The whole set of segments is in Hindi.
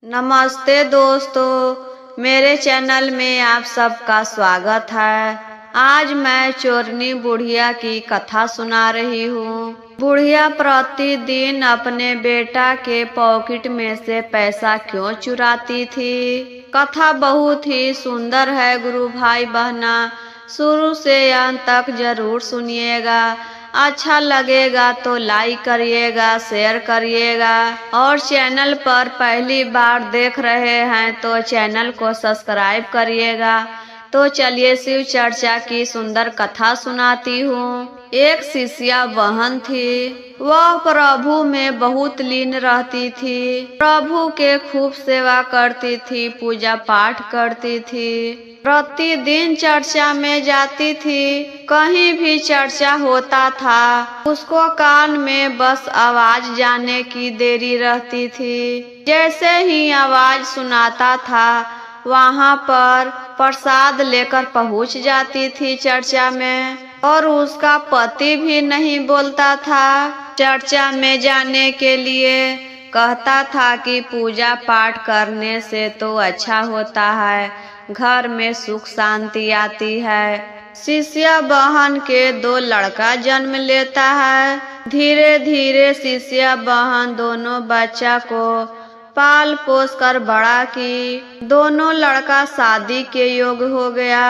नमस्ते दोस्तों, मेरे चैनल में आप सबका स्वागत है। आज मैं चोरनी बुढ़िया की कथा सुना रही हूँ। बुढ़िया प्रतिदिन अपने बेटा के पॉकेट में से पैसा क्यों चुराती थी। कथा बहुत ही सुंदर है गुरु भाई बहना, शुरू से अंत तक जरूर सुनिएगा। अच्छा लगेगा तो लाइक करिएगा, शेयर करिएगा और चैनल पर पहली बार देख रहे हैं तो चैनल को सब्सक्राइब करिएगा। तो चलिए शिव चर्चा की सुंदर कथा सुनाती हूँ। एक शिष्या बहन थी, वह प्रभु में बहुत लीन रहती थी। प्रभु के खूब सेवा करती थी, पूजा पाठ करती थी, प्रतिदिन चर्चा में जाती थी। कहीं भी चर्चा होता था, उसको कान में बस आवाज जाने की देरी रहती थी। जैसे ही आवाज सुनाता था, वहाँ पर प्रसाद लेकर पहुँच जाती थी चर्चा में। और उसका पति भी नहीं बोलता था चर्चा में जाने के लिए। कहता था कि पूजा पाठ करने से तो अच्छा होता है, घर में सुख शांति आती है। शिष्या बहन के 2 लड़का जन्म लेता है। धीरे धीरे शिष्या बहन दोनों बच्चा को पाल पोस कर बड़ा की। दोनों लड़का शादी के योग्य हो गया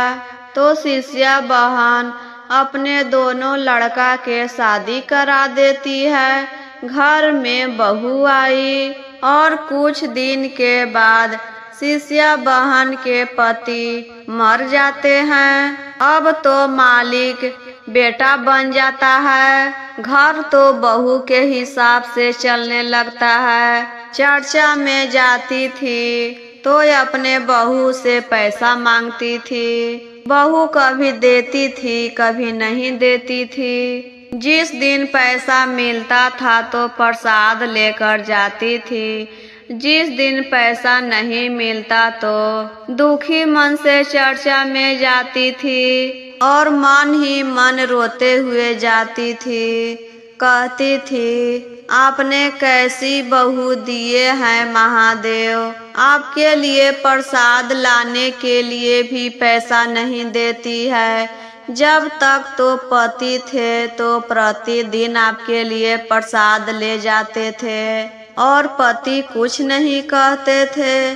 तो शिष्या बहन अपने दोनों लड़का के शादी करा देती है। घर में बहू आई और कुछ दिन के बाद शिष्या बहन के पति मर जाते हैं। अब तो मालिक बेटा बन जाता है। घर तो बहू के हिसाब से चलने लगता है। चर्चा में जाती थी तो अपने बहू से पैसा मांगती थी। बहू कभी देती थी, कभी नहीं देती थी। जिस दिन पैसा मिलता था तो प्रसाद लेकर जाती थी। जिस दिन पैसा नहीं मिलता तो दुखी मन से चर्चा में जाती थी और मन ही मन रोते हुए जाती थी। कहती थी, आपने कैसी बहू दिए हैं महादेव, आपके लिए प्रसाद लाने के लिए भी पैसा नहीं देती है। जब तक तो पति थे तो प्रतिदिन आपके लिए प्रसाद ले जाते थे और पति कुछ नहीं कहते थे।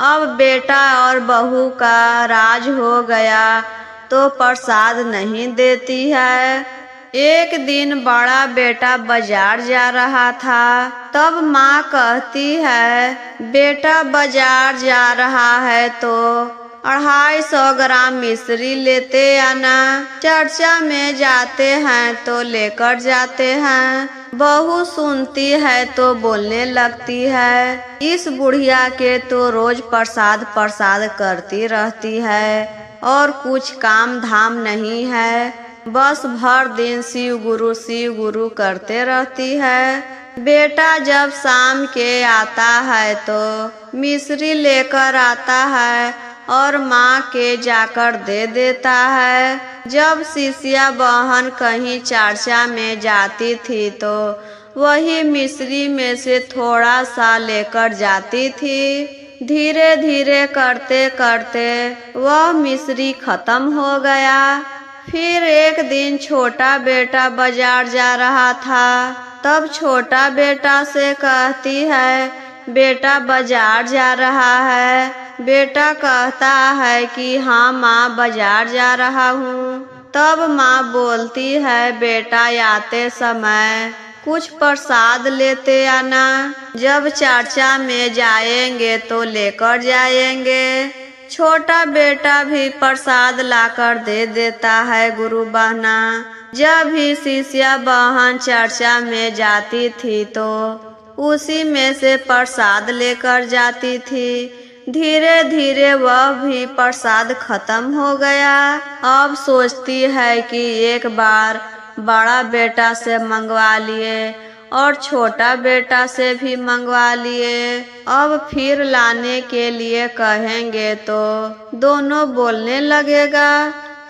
अब बेटा और बहू का राज हो गया तो प्रसाद नहीं देती है। एक दिन बड़ा बेटा बाजार जा रहा था, तब माँ कहती है, बेटा बाजार जा रहा है तो 250 ग्राम मिश्री लेते आना। चर्चा में जाते हैं तो लेकर जाते हैं। बहू सुनती है तो बोलने लगती है, इस बुढ़िया के तो रोज प्रसाद प्रसाद करती रहती है और कुछ काम धाम नहीं है, बस भर दिन शिव गुरु करते रहती है। बेटा जब शाम के आता है तो मिश्री लेकर आता है और माँ के जाकर दे देता है। जब शिष्या बहन कहीं चर्चा में जाती थी तो वही मिश्री में से थोड़ा सा लेकर जाती थी। धीरे धीरे करते करते वह मिश्री खत्म हो गया। फिर एक दिन छोटा बेटा बाजार जा रहा था, तब छोटा बेटा से कहती है, बेटा बाजार जा रहा है। बेटा कहता है कि हाँ माँ बाजार जा रहा हूँ। तब माँ बोलती है, बेटा आते समय कुछ प्रसाद लेते आना, जब चर्चा में जाएंगे तो लेकर जाएंगे। छोटा बेटा भी प्रसाद लाकर दे देता है गुरु बहना। जब भी शिष्या बहन चर्चा में जाती थी तो उसी में से प्रसाद लेकर जाती थी। धीरे धीरे वह भी प्रसाद खत्म हो गया। अब सोचती है कि एक बार बड़ा बेटा से मंगवा लिए और छोटा बेटा से भी मंगवा लिए। अब फिर लाने के लिए कहेंगे तो दोनों बोलने लगेगा।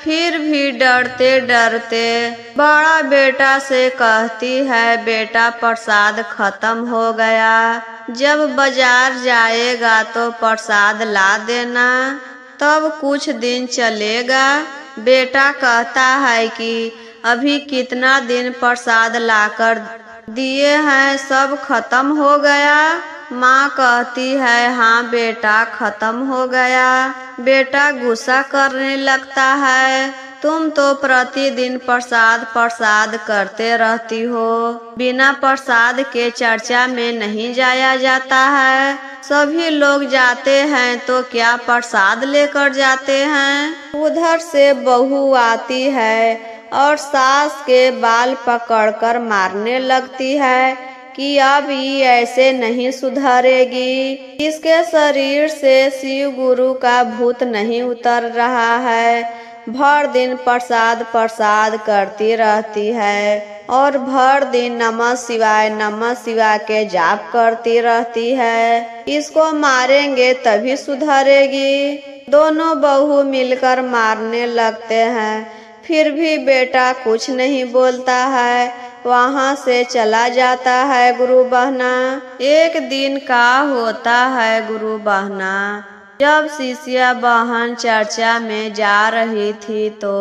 फिर भी डरते डरते बड़ा बेटा से कहती है, बेटा प्रसाद खत्म हो गया, जब बाजार जाएगा तो प्रसाद ला देना, तब कुछ दिन चलेगा। बेटा कहता है कि अभी कितना दिन प्रसाद लाकर दिए हैं, सब खत्म हो गया। माँ कहती है, हाँ बेटा खत्म हो गया। बेटा गुस्सा करने लगता है, तुम तो प्रतिदिन प्रसाद प्रसाद करते रहती हो, बिना प्रसाद के चर्चा में नहीं जाया जाता है, सभी लोग जाते हैं तो क्या प्रसाद लेकर जाते हैं। उधर से बहू आती है और सास के बाल पकड़कर मारने लगती है कि अब ये ऐसे नहीं सुधरेगी, इसके शरीर से शिव गुरु का भूत नहीं उतर रहा है, भर दिन प्रसाद प्रसाद करती रहती है और भर दिन नमः शिवाय के जाप करती रहती है, इसको मारेंगे तभी सुधरेगी। दोनों बहू मिलकर मारने लगते हैं, फिर भी बेटा कुछ नहीं बोलता है, वहाँ से चला जाता है गुरु बहना। एक दिन का होता है गुरु बहना, जब शिष्या बहन चर्चा में जा रही थी तो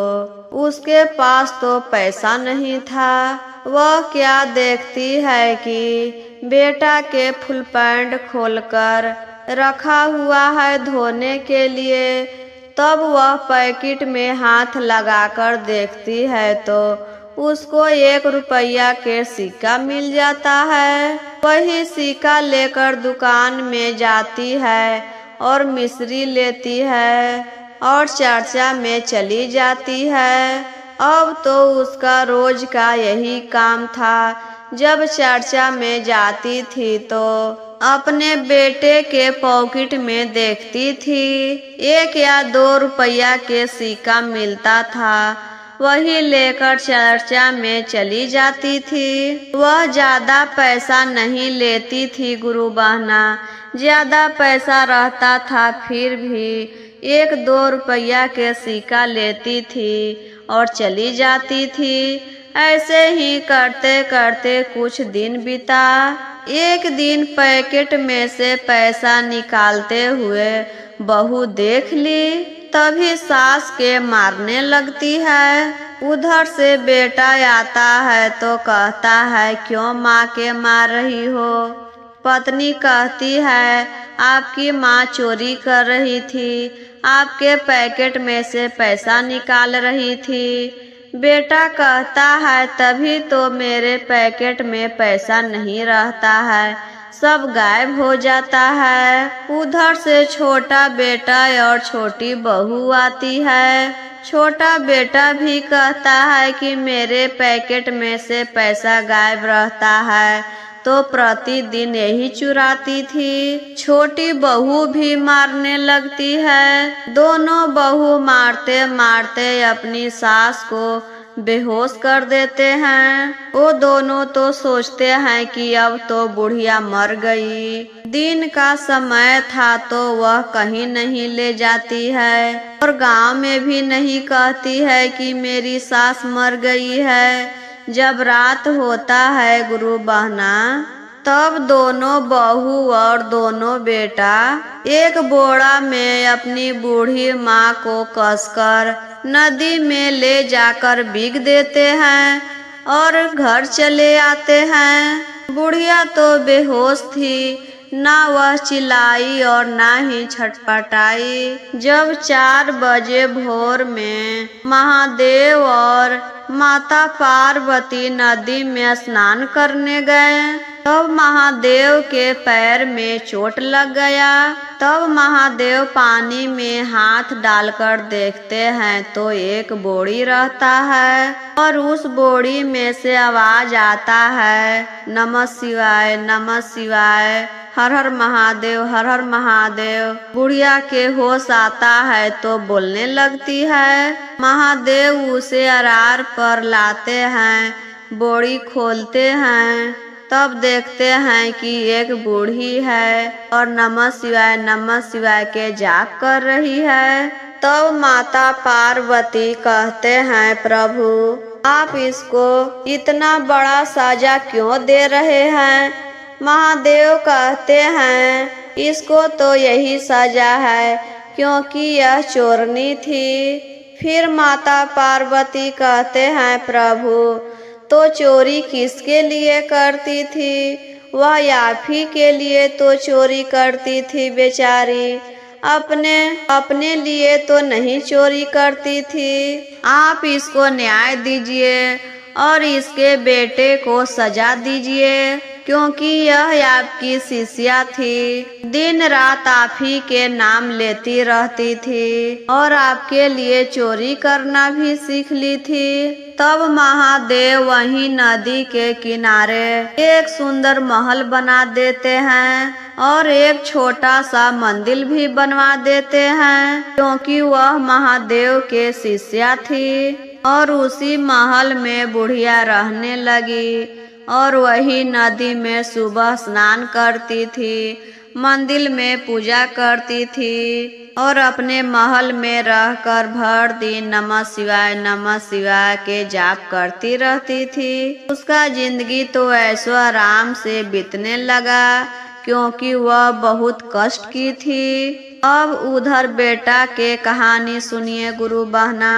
उसके पास तो पैसा नहीं था। वह क्या देखती है कि बेटा के फुल पैंट खोलकर रखा हुआ है धोने के लिए, तब वह पैकेट में हाथ लगाकर देखती है तो उसको 1 रुपया के सिक्का मिल जाता है। वही सिक्का लेकर दुकान में जाती है और मिश्री लेती है और चर्चा में चली जाती है। अब तो उसका रोज का यही काम था, जब चर्चा में जाती थी तो अपने बेटे के पॉकेट में देखती थी 1 या 2 रुपया के सिक्का मिलता था, वही लेकर चर्चा में चली जाती थी। वह ज्यादा पैसा नहीं लेती थी गुरु बहना, ज्यादा पैसा रहता था फिर भी 1-2 रुपया के सिक्का लेती थी और चली जाती थी। ऐसे ही करते करते कुछ दिन बीता। एक दिन पैकेट में से पैसा निकालते हुए बहू देख ली, तभी सास के मारने लगती है। उधर से बेटा आता है तो कहता है, क्यों माँ के मार रही हो। पत्नी कहती है, आपकी माँ चोरी कर रही थी, आपके पैकेट में से पैसा निकाल रही थी। बेटा कहता है, तभी तो मेरे पैकेट में पैसा नहीं रहता है, सब गायब हो जाता है। उधर से छोटा बेटा और छोटी बहू आती है। छोटा बेटा भी कहता है कि मेरे पैकेट में से पैसा गायब रहता है, तो प्रतिदिन यही चुराती थी। छोटी बहू भी मारने लगती है। दोनों बहू मारते मारते अपनी सास को बेहोश कर देते हैं। वो दोनों तो सोचते हैं कि अब तो बुढ़िया मर गई। दिन का समय था तो वह कहीं नहीं ले जाती है और गांव में भी नहीं कहती है कि मेरी सास मर गई है। जब रात होता है गुरु बहना, तब दोनों बहू और दोनों बेटा एक बोरा में अपनी बूढ़ी माँ को कसकर नदी में ले जाकर बिग देते हैं और घर चले आते हैं। बुढ़िया तो बेहोश थी, ना वह चिल्लाई और ना ही छटपटाई। जब 4 बजे भोर में महादेव और माता पार्वती नदी में स्नान करने गए, तब महादेव के पैर में चोट लग गया। तब महादेव पानी में हाथ डालकर देखते हैं तो एक बोरी रहता है और उस बोरी में से आवाज आता है, नमः शिवाय, हर हर महादेव, हर हर महादेव। बुढ़िया के होश आता है तो बोलने लगती है। महादेव उसे अरार पर लाते हैं, बोरी खोलते हैं, तब देखते हैं कि एक बूढ़ी है और नमः शिवाय के जाप कर रही है। तब माता पार्वती कहते हैं, प्रभु आप इसको इतना बड़ा सजा क्यों दे रहे हैं। महादेव कहते हैं, इसको तो यही सजा है क्योंकि यह चोरनी थी। फिर माता पार्वती कहते हैं, प्रभु तो चोरी किसके लिए करती थी? वह आप ही के लिए तो चोरी करती थी बेचारी, अपने लिए तो नहीं चोरी करती थी। आप इसको न्याय दीजिए और इसके बेटे को सजा दीजिए क्योंकि यह आपकी शिष्या थी, दिन रात आप ही के नाम लेती रहती थी और आपके लिए चोरी करना भी सीख ली थी। तब महादेव वहीं नदी के किनारे एक सुंदर महल बना देते हैं और एक छोटा सा मंदिर भी बनवा देते हैं क्योंकि वह महादेव के शिष्या थी। और उसी महल में बुढ़िया रहने लगी और वही नदी में सुबह स्नान करती थी, मंदिर में पूजा करती थी और अपने महल में रहकर भर दिन नमः शिवाय के जाप करती रहती थी। उसका जिंदगी तो ऐशो आराम से बीतने लगा क्योंकि वह बहुत कष्ट की थी। अब उधर बेटा के कहानी सुनिए गुरु बहना।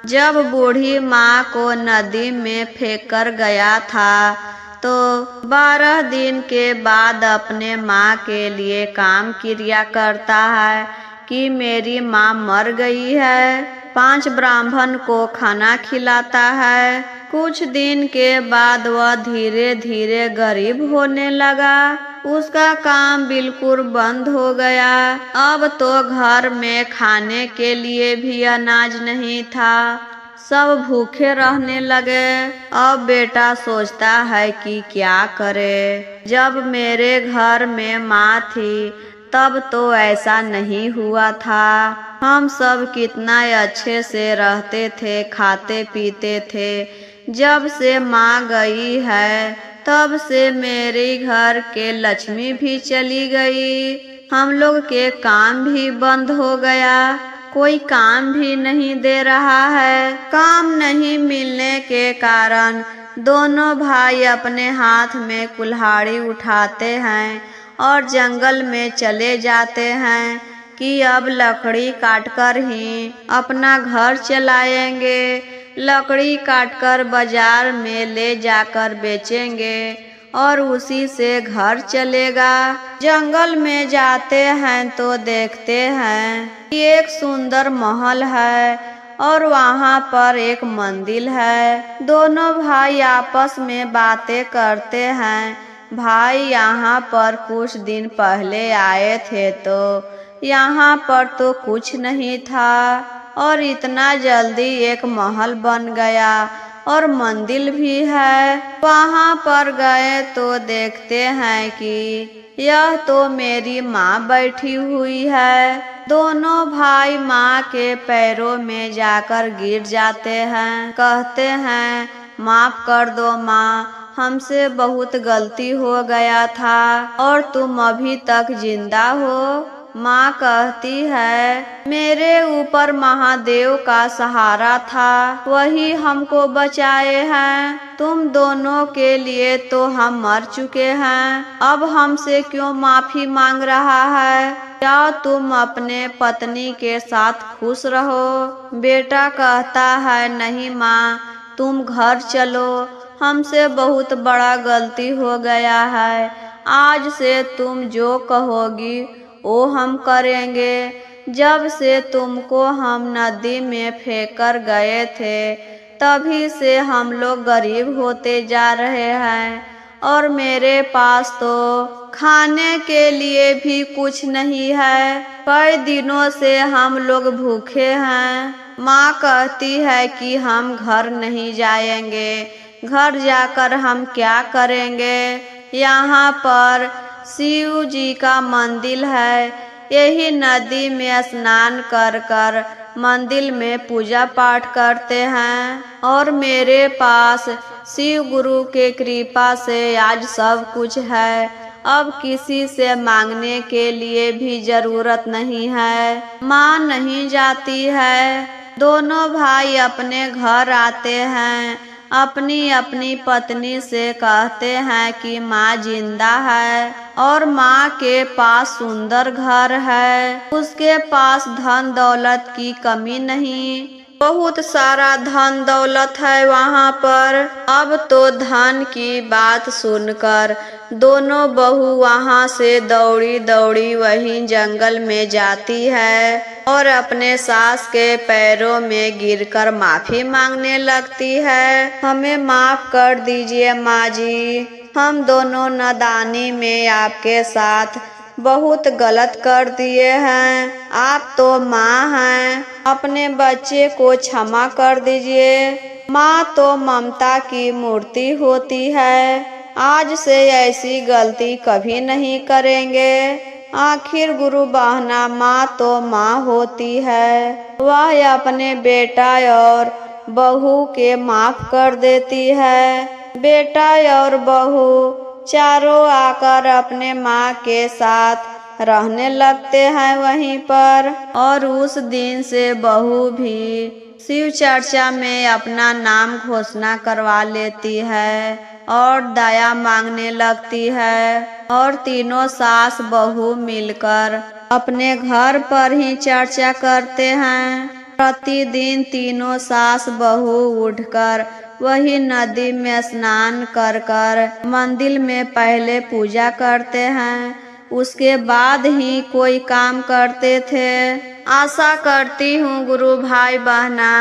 जब बूढ़ी माँ को नदी में फेंक कर गया था तो 12 दिन के बाद अपने माँ के लिए काम क्रिया करता है कि मेरी माँ मर गई है। 5 ब्राह्मण को खाना खिलाता है। कुछ दिन के बाद वह धीरे धीरे गरीब होने लगा। उसका काम बिल्कुल बंद हो गया। अब तो घर में खाने के लिए भी अनाज नहीं था, सब भूखे रहने लगे। अब बेटा सोचता है कि क्या करे, जब मेरे घर में माँ थी तब तो ऐसा नहीं हुआ था। हम सब कितना अच्छे से रहते थे, खाते पीते थे। जब से माँ गई है तब से मेरे घर के लक्ष्मी भी चली गई। हम लोग के काम भी बंद हो गया, कोई काम भी नहीं दे रहा है। काम नहीं मिलने के कारण दोनों भाई अपने हाथ में कुल्हाड़ी उठाते हैं और जंगल में चले जाते हैं कि अब लकड़ी काटकर ही अपना घर चलाएंगे। लकड़ी काटकर बाजार में ले जाकर बेचेंगे और उसी से घर चलेगा। जंगल में जाते हैं तो देखते हैं कि एक सुंदर महल है और वहाँ पर एक मंदिर है। दोनों भाई आपस में बातें करते हैं। भाई यहाँ पर कुछ दिन पहले आए थे तो यहाँ पर तो कुछ नहीं था और इतना जल्दी एक महल बन गया और मंदिर भी है। वहाँ पर गए तो देखते हैं कि यह तो मेरी माँ बैठी हुई है। दोनों भाई माँ के पैरों में जाकर गिर जाते हैं, कहते हैं माफ कर दो माँ, हमसे बहुत गलती हो गया था और तुम अभी तक जिंदा हो। माँ कहती है मेरे ऊपर महादेव का सहारा था, वही हमको बचाए हैं। तुम दोनों के लिए तो हम मर चुके हैं, अब हमसे क्यों माफी मांग रहा है? क्या तुम अपने पत्नी के साथ खुश रहो? बेटा कहता है नहीं माँ, तुम घर चलो, हमसे बहुत बड़ा गलती हो गया है। आज से तुम जो कहोगी वो हम करेंगे। जब से तुमको हम नदी में फेंक कर गए थे तभी से हम लोग गरीब होते जा रहे हैं और मेरे पास तो खाने के लिए भी कुछ नहीं है। कई दिनों से हम लोग भूखे हैं। माँ कहती है कि हम घर नहीं जाएंगे, घर जाकर हम क्या करेंगे? यहाँ पर शिव जी का मंदिर है, यही नदी में स्नान कर कर मंदिर में पूजा पाठ करते हैं और मेरे पास शिव गुरु के कृपा से आज सब कुछ है अब किसी से मांगने के लिए भी जरूरत नहीं है। माँ नहीं जाती है। दोनों भाई अपने घर आते हैं। अपनी अपनी पत्नी से कहते हैं कि माँ जिंदा है और माँ के पास सुंदर घर है। उसके पास धन दौलत की कमी नहीं, बहुत सारा धन दौलत है वहाँ पर। अब तो धन की बात सुनकर दोनों बहू वहाँ से दौड़ी दौड़ी वहीं जंगल में जाती है और अपने सास के पैरों में गिरकर माफी मांगने लगती है। हमें माफ कर दीजिए माँ जी, हम दोनों नादानी में आपके साथ बहुत गलत कर दिए हैं। आप तो माँ हैं, अपने बच्चे को क्षमा कर दीजिए। माँ तो ममता की मूर्ति होती है। आज से ऐसी गलती कभी नहीं करेंगे। आखिर गुरु बहना माँ तो माँ होती है। वह अपने बेटा और बहू के माफ कर देती है। बेटा और बहू चारों आकर अपने माँ के साथ रहने लगते हैं वहीं पर। और उस दिन से बहू भी शिव चर्चा में अपना नाम घोषणा करवा लेती है और दया मांगने लगती है। और तीनों सास बहू मिलकर अपने घर पर ही चर्चा करते हैं। प्रतिदिन तीनों सास बहू उठकर वही नदी में स्नान कर कर मंदिर में पहले पूजा करते हैं, उसके बाद ही कोई काम करते थे। आशा करती हूँ गुरु भाई बहना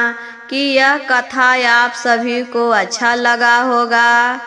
कि यह कथा आप सभी को अच्छा लगा होगा।